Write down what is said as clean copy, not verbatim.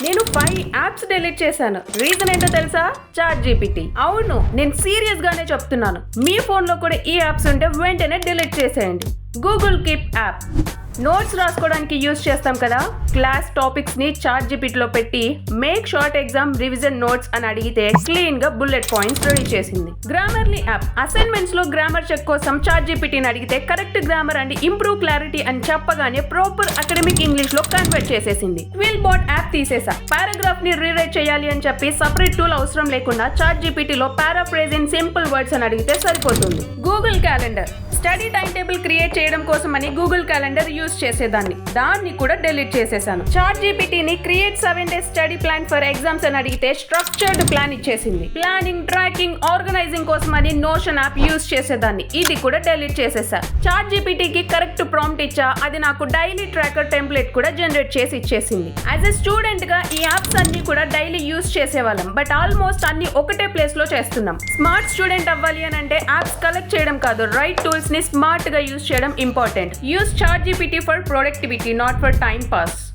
నేను 5 apps delete చేశాను. Reason ఏంటో తెలుసా? ChatGPT. అవును, నేను సీరియస్ గానే చెప్తున్నాను. మీ ఫోన్ లో కూడా ఈ యాప్స్ ఉంటే వెంటనే డిలీట్ చేసేయండి. గూగుల్ కీప్ యాప్ నోట్స్ రాసుకోవడానికి యూజ్ చేస్తాం కదా. క్లాస్ టాపిక్స్ ని చాట్ జీపీటీలో పెట్టి make short exam revision notes అని అడిగితే క్లీన్ గా బుల్లెట్ పాయింట్స్ రెడీ చేసింది. గ్రామర్లీ యాప్ అసైన్మెంట్స్ లో గ్రామర్ చెక్ కోసం చాట్ జీపీటీని అడిగితే correct grammar and improve clarity అని చెప్పగానే ప్రాపర్ అకాడమిక్ ఇంగ్లీష్ లో కన్వర్ట్ చేసేసింది. క్విల్ బాట్ యాప్ తీసేసా. పారాగ్రాఫ్ ని రీరైట్ చేయాలి అని చెప్పి సపరేట్ టూల్ అవసరం లేకుండా చాట్ జీపీటీలో పారాఫ్రేజ్ ఇన్ సింపుల్ వర్డ్స్ అని అడిగితే సరిపోతుంది. Google calendar study time table create చేయడం కోసం అని గూగుల్ క్యాలెండర్ యూజ్ దాన్ని కూడా డిలీట్ చేసేసాను. చాట్ జీపీటీని create 7 days study plan for exams అని అడిగితే స్ట్రక్చర్డ్ ప్లాన్ ఇచ్చేసింది. ప్లానింగ్, ట్రాకింగ్, ఆర్గనైజింగ్ కోసం అని నోషన్ యాప్ యూజ్ చేసేదాన్ని. ఇది కూడా డిలీట్ చేసేసా. చాట్ జీపీటీకి కరెక్ట్ ప్రాంప్ట్ ఇచ్చా, అది నాకు డైలీ ట్రాకర్ టెంప్లెట్ కూడా జనరేట్ చేసి ఇచ్చేసింది. యాజ్ ఎ స్టూడెంట్ గా ఈ యాప్స్ అన్ని కూడా డైలీ యూజ్ చేసేవాళ్ళం. బట్ ఆల్మోస్ట్ అన్ని ఒకటే ప్లేస్ లో చేస్తున్నాం. స్మార్ట్ స్టూడెంట్ అవ్వాలి అని అంటే యాప్స్ కలెక్ట్ చేయడం కాదు, రైట్ టూల్స్ ని స్మార్ట్ గా యూజ్ చేయడం important. Use ChatGPT for productivity, not for time pass.